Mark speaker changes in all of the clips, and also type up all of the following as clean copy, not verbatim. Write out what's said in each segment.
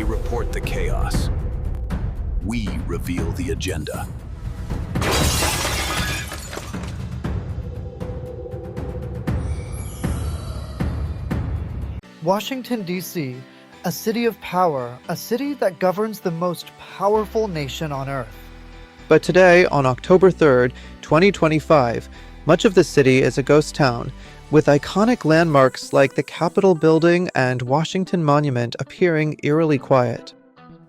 Speaker 1: report the chaos. We reveal the agenda.
Speaker 2: Washington, D.C., a city of power, a city that governs the most powerful nation on Earth.
Speaker 3: But today, on October 3rd, 2025, much of the city is a ghost town, with iconic landmarks like the Capitol Building and Washington Monument appearing eerily quiet.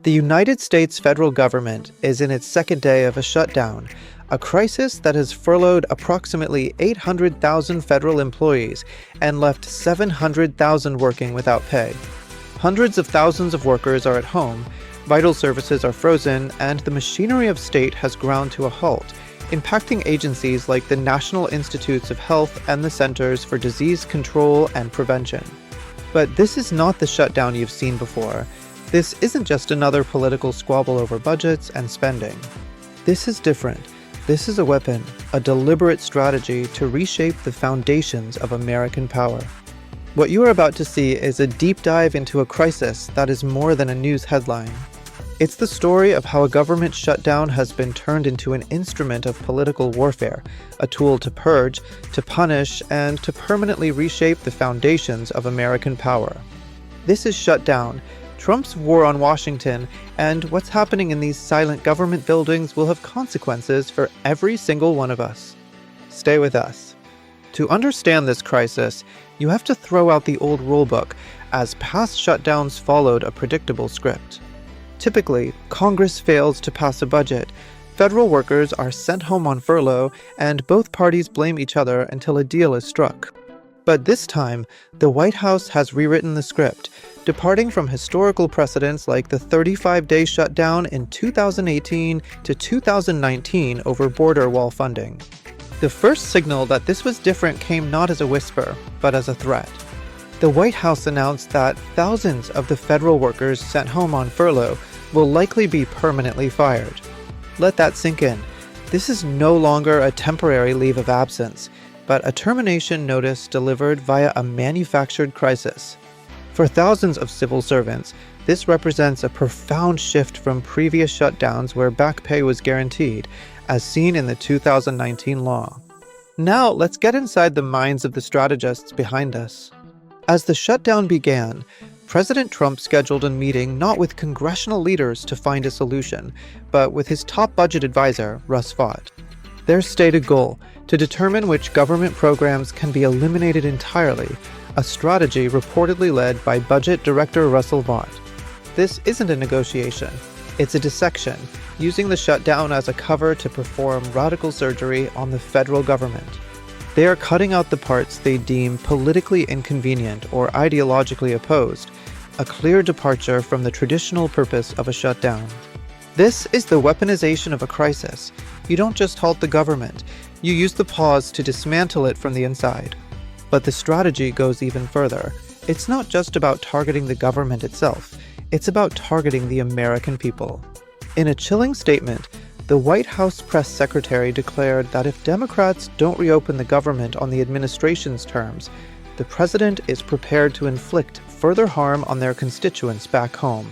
Speaker 3: The United States federal government is in its second day of a shutdown, a crisis that has furloughed approximately 800,000 federal employees and left 700,000 working without pay. Hundreds of thousands of workers are at home, vital services are frozen, and the machinery of state has ground to a halt, impacting agencies like the National Institutes of Health and the Centers for Disease Control and Prevention. But this is not the shutdown you've seen before. This isn't just another political squabble over budgets and spending. This is different. This is a weapon, a deliberate strategy to reshape the foundations of American power. What you are about to see is a deep dive into a crisis that is more than a news headline. It's the story of how a government shutdown has been turned into an instrument of political warfare, a tool to purge, to punish, and to permanently reshape the foundations of American power. This is Shutdown, Trump's war on Washington, and what's happening in these silent government buildings will have consequences for every single one of us. Stay with us. To understand this crisis, you have to throw out the old rulebook, as past shutdowns followed a predictable script. Typically, Congress fails to pass a budget, federal workers are sent home on furlough, and both parties blame each other until a deal is struck. But this time, the White House has rewritten the script, departing from historical precedents like the 35-day shutdown in 2018 to 2019 over border wall funding. The first signal that this was different came not as a whisper, but as a threat. The White House announced that thousands of the federal workers sent home on furlough will likely be permanently fired. Let that sink in. This is no longer a temporary leave of absence, but a termination notice delivered via a manufactured crisis. For thousands of civil servants, this represents a profound shift from previous shutdowns where back pay was guaranteed, as seen in the 2019 law. Now, let's get inside the minds of the strategists behind us. As the shutdown began, President Trump scheduled a meeting not with congressional leaders to find a solution, but with his top budget advisor, Russ Vought. Their stated goal, to determine which government programs can be eliminated entirely, a strategy reportedly led by Budget Director Russell Vought. This isn't a negotiation, it's a dissection, using the shutdown as a cover to perform radical surgery on the federal government. They are cutting out the parts they deem politically inconvenient or ideologically opposed, a clear departure from the traditional purpose of a shutdown. This is the weaponization of a crisis. You don't just halt the government, you use the pause to dismantle it from the inside. But the strategy goes even further. It's not just about targeting the government itself, it's about targeting the American people. In a chilling statement, the White House press secretary declared that if Democrats don't reopen the government on the administration's terms, the president is prepared to inflict further harm on their constituents back home.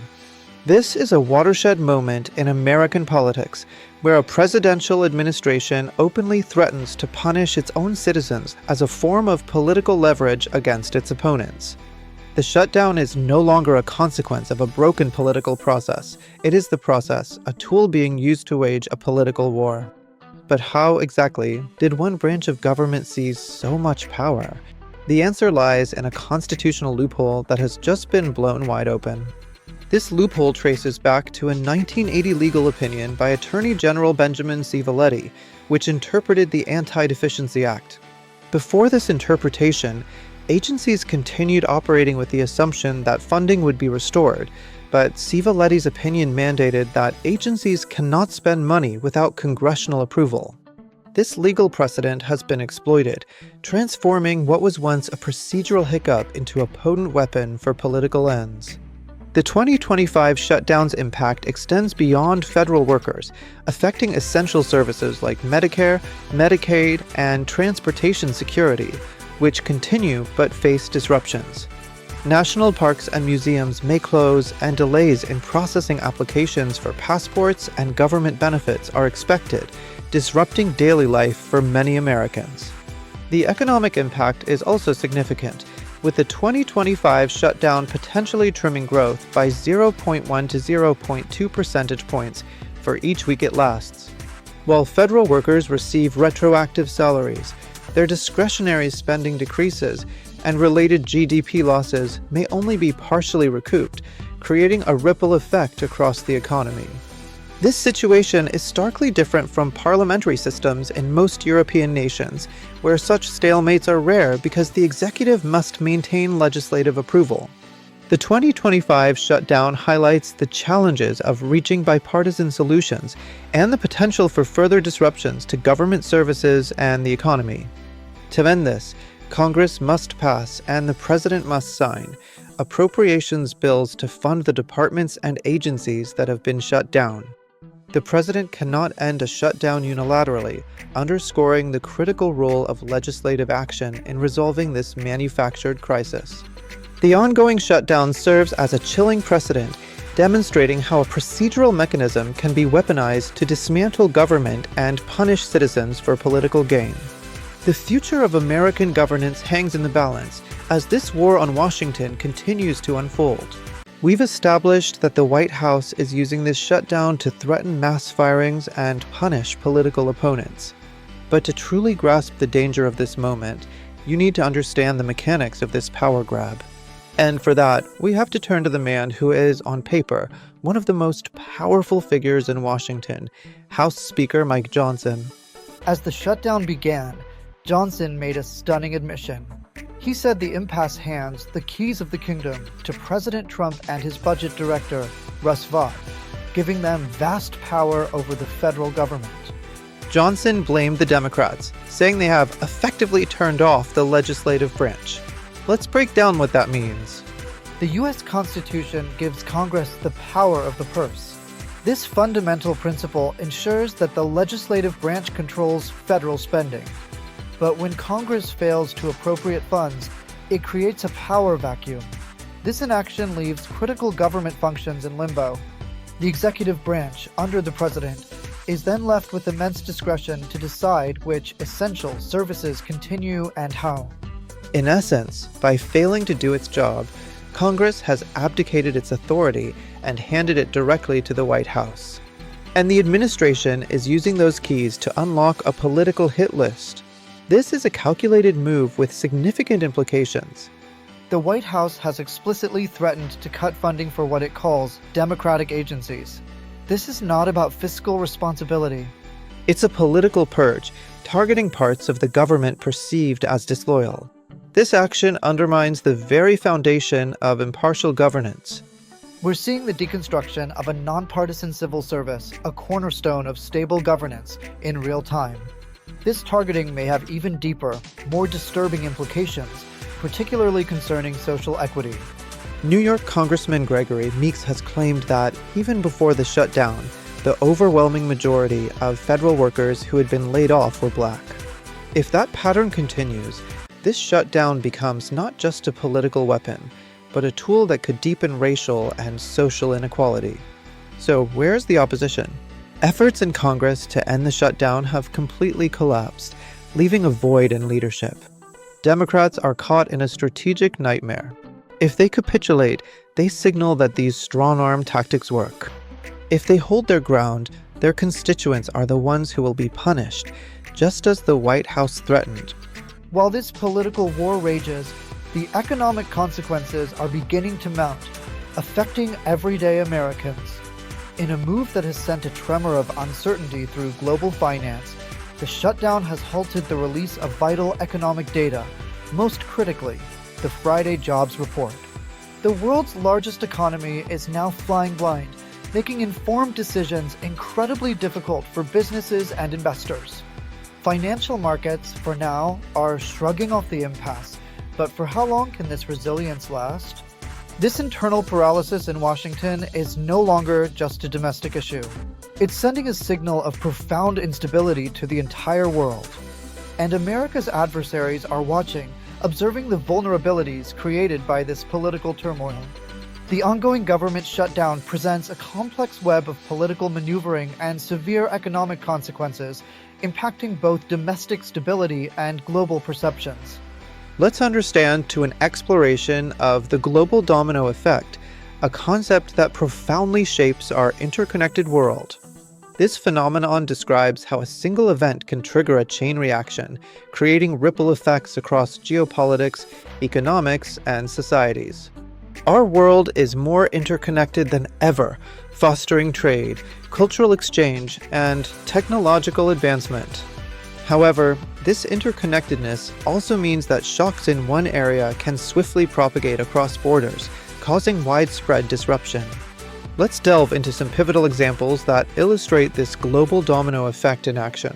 Speaker 3: This is a watershed moment in American politics, where a presidential administration openly threatens to punish its own citizens as a form of political leverage against its opponents. The shutdown is no longer a consequence of a broken political process. It is the process, a tool being used to wage a political war. But how exactly did one branch of government seize so much power? The answer lies in a constitutional loophole that has just been blown wide open. This loophole traces back to a 1980 legal opinion by Attorney General Benjamin Civiletti, which interpreted the Anti-Deficiency Act. Before this interpretation, agencies continued operating with the assumption that funding would be restored, but Civiletti's opinion mandated that agencies cannot spend money without congressional approval. This legal precedent has been exploited, transforming what was once a procedural hiccup into a potent weapon for political ends. The 2025 shutdown's impact extends beyond federal workers, affecting essential services like Medicare, Medicaid, and transportation security, which continue but face disruptions. National parks and museums may close, and delays in processing applications for passports and government benefits are expected, disrupting daily life for many Americans. The economic impact is also significant, with the 2025 shutdown potentially trimming growth by 0.1 to 0.2 percentage points for each week it lasts. While federal workers receive retroactive salaries, their discretionary spending decreases, and related GDP losses may only be partially recouped, creating a ripple effect across the economy. This situation is starkly different from parliamentary systems in most European nations, where such stalemates are rare because the executive must maintain legislative approval. The 2025 shutdown highlights the challenges of reaching bipartisan solutions and the potential for further disruptions to government services and the economy. To end this, Congress must pass and the President must sign appropriations bills to fund the departments and agencies that have been shut down. The President cannot end a shutdown unilaterally, underscoring the critical role of legislative action in resolving this manufactured crisis. The ongoing shutdown serves as a chilling precedent, demonstrating how a procedural mechanism can be weaponized to dismantle government and punish citizens for political gain. The future of American governance hangs in the balance as this war on Washington continues to unfold. We've established that the White House is using this shutdown to threaten mass firings and punish political opponents. But to truly grasp the danger of this moment, you need to understand the mechanics of this power grab. And for that, we have to turn to the man who is, on paper, one of the most powerful figures in Washington, House Speaker Mike Johnson.
Speaker 2: As the shutdown began, Johnson made a stunning admission. He said the impasse hands the keys of the kingdom to President Trump and his budget director, Russ Vought, giving them vast power over the federal government.
Speaker 3: Johnson blamed the Democrats, saying they have effectively turned off the legislative branch. Let's break down what that means.
Speaker 2: The U.S. Constitution gives Congress the power of the purse. This fundamental principle ensures that the legislative branch controls federal spending. But when Congress fails to appropriate funds, it creates a power vacuum. This inaction leaves critical government functions in limbo. The executive branch, under the president, is then left with immense discretion to decide which essential services continue and how.
Speaker 3: In essence, by failing to do its job, Congress has abdicated its authority and handed it directly to the White House. And the administration is using those keys to unlock a political hit list. This is a calculated move with significant implications.
Speaker 2: The White House has explicitly threatened to cut funding for what it calls democratic agencies. This is not about fiscal responsibility.
Speaker 3: It's a political purge, targeting parts of the government perceived as disloyal. This action undermines the very foundation of impartial governance.
Speaker 2: We're seeing the deconstruction of a nonpartisan civil service, a cornerstone of stable governance, in real time. This targeting may have even deeper, more disturbing implications, particularly concerning social equity.
Speaker 3: New York Congressman Gregory Meeks has claimed that, even before the shutdown, the overwhelming majority of federal workers who had been laid off were black. If that pattern continues, this shutdown becomes not just a political weapon, but a tool that could deepen racial and social inequality. So where's the opposition? Efforts in Congress to end the shutdown have completely collapsed, leaving a void in leadership. Democrats are caught in a strategic nightmare. If they capitulate, they signal that these strong-arm tactics work. If they hold their ground, their constituents are the ones who will be punished, just as the White House threatened.
Speaker 2: While this political war rages, the economic consequences are beginning to mount, affecting everyday Americans. In a move that has sent a tremor of uncertainty through global finance, the shutdown has halted the release of vital economic data, most critically, the Friday jobs report. The world's largest economy is now flying blind, making informed decisions incredibly difficult for businesses and investors. Financial markets, for now, are shrugging off the impasse, but for how long can this resilience last? This internal paralysis in Washington is no longer just a domestic issue. It's sending a signal of profound instability to the entire world. And America's adversaries are watching, observing the vulnerabilities created by this political turmoil. The ongoing government shutdown presents a complex web of political maneuvering and severe economic consequences, impacting both domestic stability and global perceptions.
Speaker 3: Let's understand to an exploration of the global domino effect, a concept that profoundly shapes our interconnected world. This phenomenon describes how a single event can trigger a chain reaction, creating ripple effects across geopolitics, economics, and societies. Our world is more interconnected than ever, fostering trade, cultural exchange, and technological advancement. However, this interconnectedness also means that shocks in one area can swiftly propagate across borders, causing widespread disruption. Let's delve into some pivotal examples that illustrate this global domino effect in action.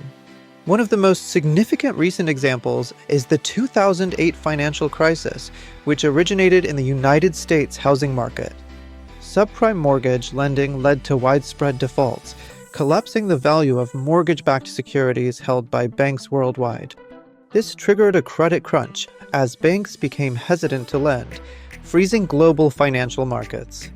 Speaker 3: One of the most significant recent examples is the 2008 financial crisis, which originated in the United States housing market. Subprime mortgage lending led to widespread defaults, collapsing the value of mortgage-backed securities held by banks worldwide. This triggered a credit crunch as banks became hesitant to lend, freezing global financial markets.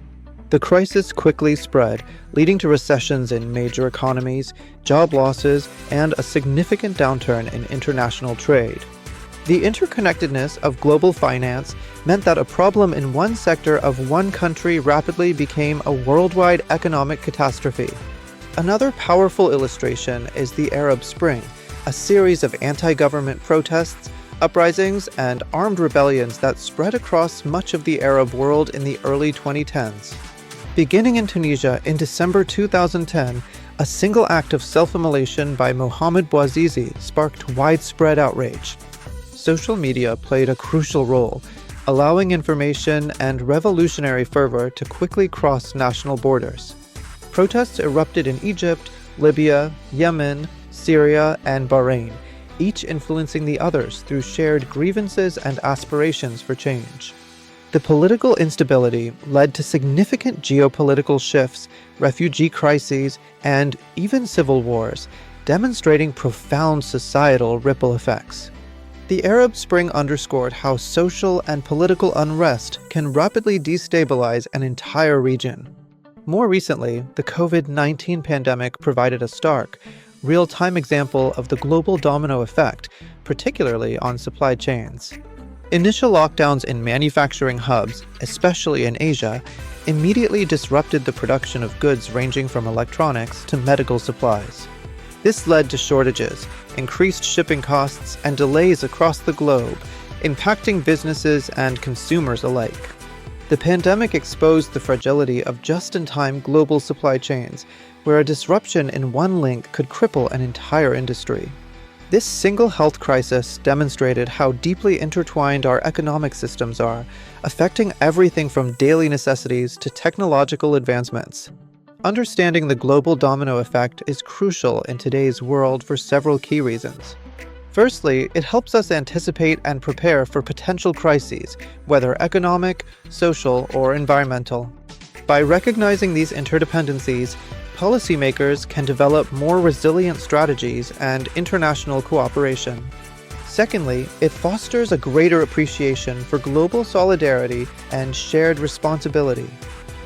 Speaker 3: The crisis quickly spread, leading to recessions in major economies, job losses, and a significant downturn in international trade. The interconnectedness of global finance meant that a problem in one sector of one country rapidly became a worldwide economic catastrophe. Another powerful illustration is the Arab Spring, a series of anti-government protests, uprisings, and armed rebellions that spread across much of the Arab world in the early 2010s. Beginning in Tunisia in December 2010, a single act of self-immolation by Mohamed Bouazizi sparked widespread outrage. Social media played a crucial role, allowing information and revolutionary fervor to quickly cross national borders. Protests erupted in Egypt, Libya, Yemen, Syria, and Bahrain, each influencing the others through shared grievances and aspirations for change. The political instability led to significant geopolitical shifts, refugee crises, and even civil wars, demonstrating profound societal ripple effects. The Arab Spring underscored how social and political unrest can rapidly destabilize an entire region. More recently, the COVID-19 pandemic provided a stark, real-time example of the global domino effect, particularly on supply chains. Initial lockdowns in manufacturing hubs, especially in Asia, immediately disrupted the production of goods ranging from electronics to medical supplies. This led to shortages, increased shipping costs, and delays across the globe, impacting businesses and consumers alike. The pandemic exposed the fragility of just-in-time global supply chains, where a disruption in one link could cripple an entire industry. This single health crisis demonstrated how deeply intertwined our economic systems are, affecting everything from daily necessities to technological advancements. Understanding the global domino effect is crucial in today's world for several key reasons. Firstly, it helps us anticipate and prepare for potential crises, whether economic, social, or environmental. By recognizing these interdependencies, policymakers can develop more resilient strategies and international cooperation. Secondly, it fosters a greater appreciation for global solidarity and shared responsibility.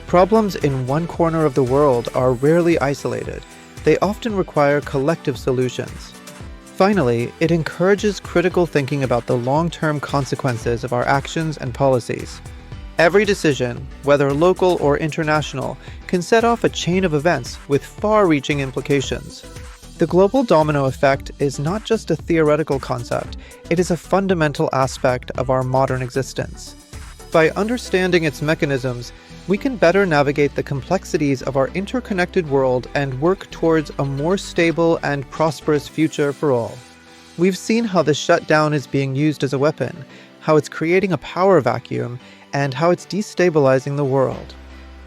Speaker 3: Problems in one corner of the world are rarely isolated. They often require collective solutions. Finally, it encourages critical thinking about the long-term consequences of our actions and policies. Every decision, whether local or international, can set off a chain of events with far-reaching implications. The global domino effect is not just a theoretical concept, it is a fundamental aspect of our modern existence. By understanding its mechanisms, we can better navigate the complexities of our interconnected world and work towards a more stable and prosperous future for all. We've seen how the shutdown is being used as a weapon, how it's creating a power vacuum, and how it's destabilizing the world.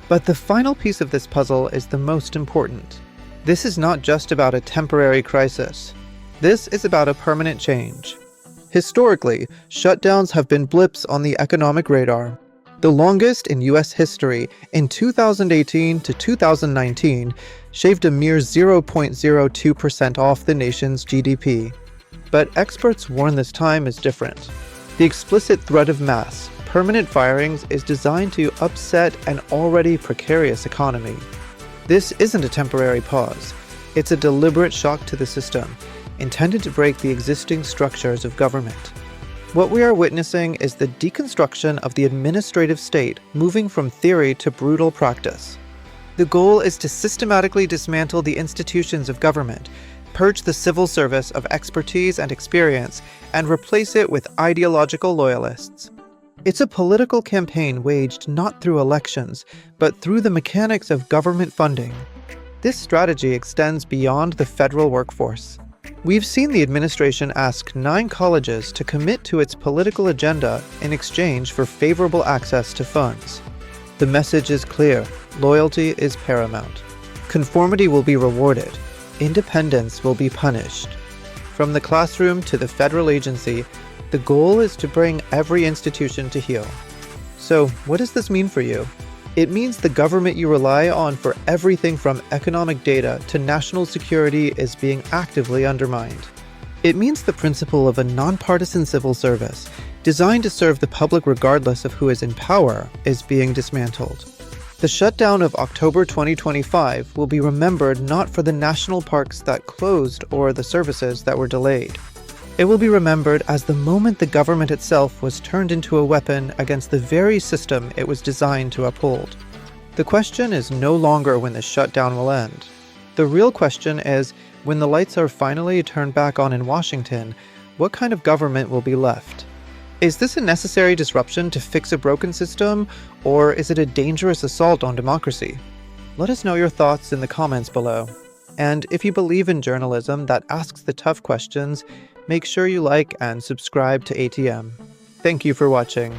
Speaker 3: But the final piece of this puzzle is the most important. This is not just about a temporary crisis. This is about a permanent change. Historically, shutdowns have been blips on the economic radar. The longest in U.S. history, in 2018 to 2019, shaved a mere 0.02% off the nation's GDP. But experts warn this time is different. The explicit threat of mass, permanent firings is designed to upset an already precarious economy. This isn't a temporary pause. It's a deliberate shock to the system, intended to break the existing structures of government. What we are witnessing is the deconstruction of the administrative state, moving from theory to brutal practice. The goal is to systematically dismantle the institutions of government, purge the civil service of expertise and experience, and replace it with ideological loyalists. It's a political campaign waged not through elections, but through the mechanics of government funding. This strategy extends beyond the federal workforce. We've seen the administration ask 9 colleges to commit to its political agenda in exchange for favorable access to funds. The message is clear: loyalty is paramount. Conformity will be rewarded. Independence will be punished. From the classroom to the federal agency, the goal is to bring every institution to heel. So, what does this mean for you? It means the government you rely on for everything from economic data to national security is being actively undermined. It means the principle of a nonpartisan civil service, designed to serve the public regardless of who is in power, is being dismantled. The shutdown of October 2025 will be remembered not for the national parks that closed or the services that were delayed. It will be remembered as the moment the government itself was turned into a weapon against the very system it was designed to uphold. The question is no longer when the shutdown will end. The real question is, when the lights are finally turned back on in Washington, what kind of government will be left? Is this a necessary disruption to fix a broken system, or is it a dangerous assault on democracy? Let us know your thoughts in the comments below. And if you believe in journalism that asks the tough questions, make sure you like and subscribe to ATM. Thank you for watching.